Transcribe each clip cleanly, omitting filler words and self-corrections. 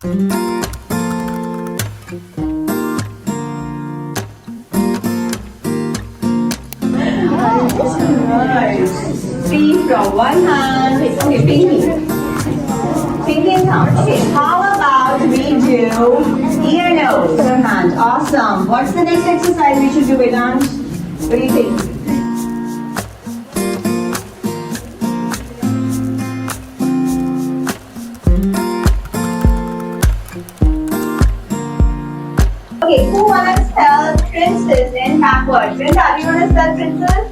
Three from one hand. Okay, pinky. Pinky and thumb. Okay, how about we do ear, nose, other hand? Awesome. What's the next exercise we should do, Vedant? What do you think? Okay, who wanna spell princess in backwards? Brenda, do you wanna spell princess?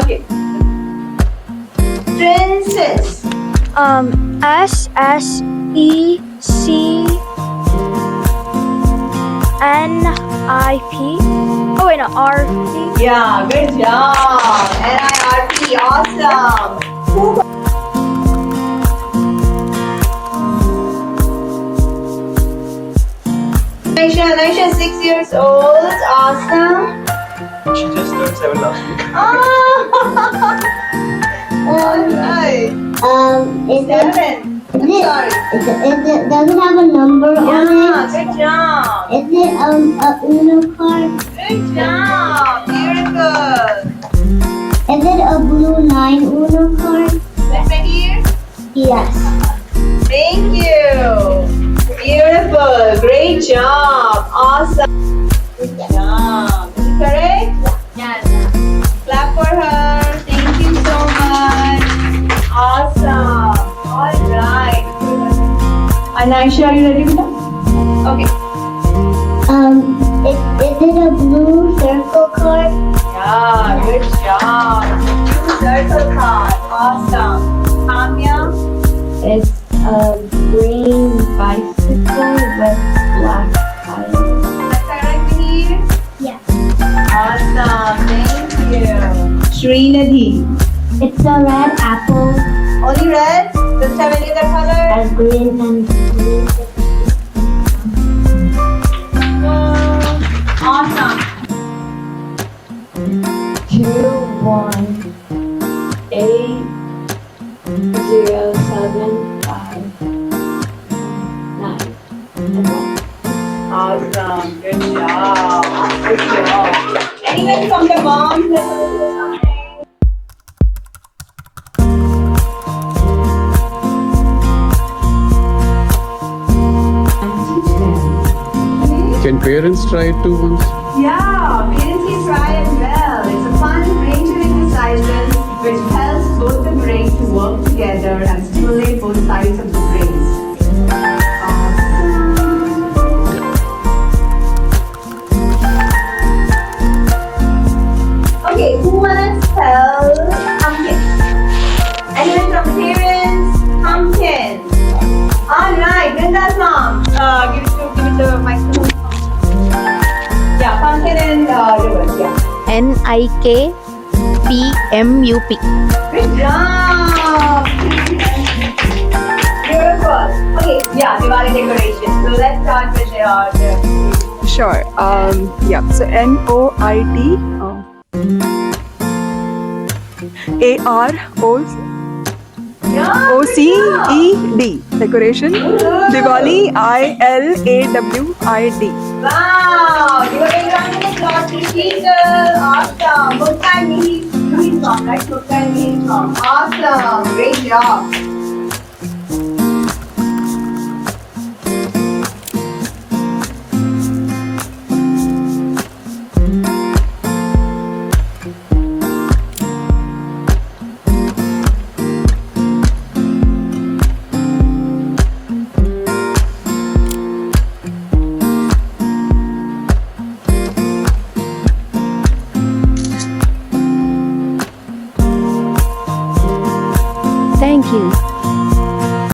Okay. Princess. SSECNIP. Oh wait, no, RP. Yeah, good job. NIRP, awesome. Who Naisha, 6 years old. Awesome. She just turned 7 last week. Alright. Is it, Seven. is Sorry. it, does it have a number on Yeah, it? good job. Is it a Uno card? Good job. Beautiful. Is it a blue 9 Uno card? Let's right here. Yes. Thank you. Beautiful. Great job. Awesome. Good job. Is it correct? Yes. Clap for her. Thank you so much. Awesome. All right. Anaisha, are you ready with that? Okay. Is it a blue circle card? Yeah, good job. Two circle card. Awesome. Kamya? It's a green bicycle with black tires. That's correct here? Yes. Awesome. Thank you. Srinidhi. It's a red apple Only red? Does it have any other color? as green and blue. Awesome. 2, 1, 8, 0, 7, 5, 9, and 1. Awesome. Good job. Good job. Anyone from the moms that want to do something? Can parents try it too once? Yeah, parents can try as well. It's a fun range of exercises which helps both the brains to work together and stimulate both sides of the brains. Okay, who wanna spell pumpkin? Anyone from the parents? Pumpkin. Alright, Brinda's mom. Give it the microphone. Yeah, pumpkin and reverse, yeah. NIKPMUP. Good job! Beautiful. Okay, yeah, Diwali decoration. So let's start with the Sure. Yeah. So NOIT AROCED decoration. Diwali ILAWID. Wow! You are around the clock people. Awesome. Mukta and song, right? Mukta and song. Awesome. Great job. Thank you.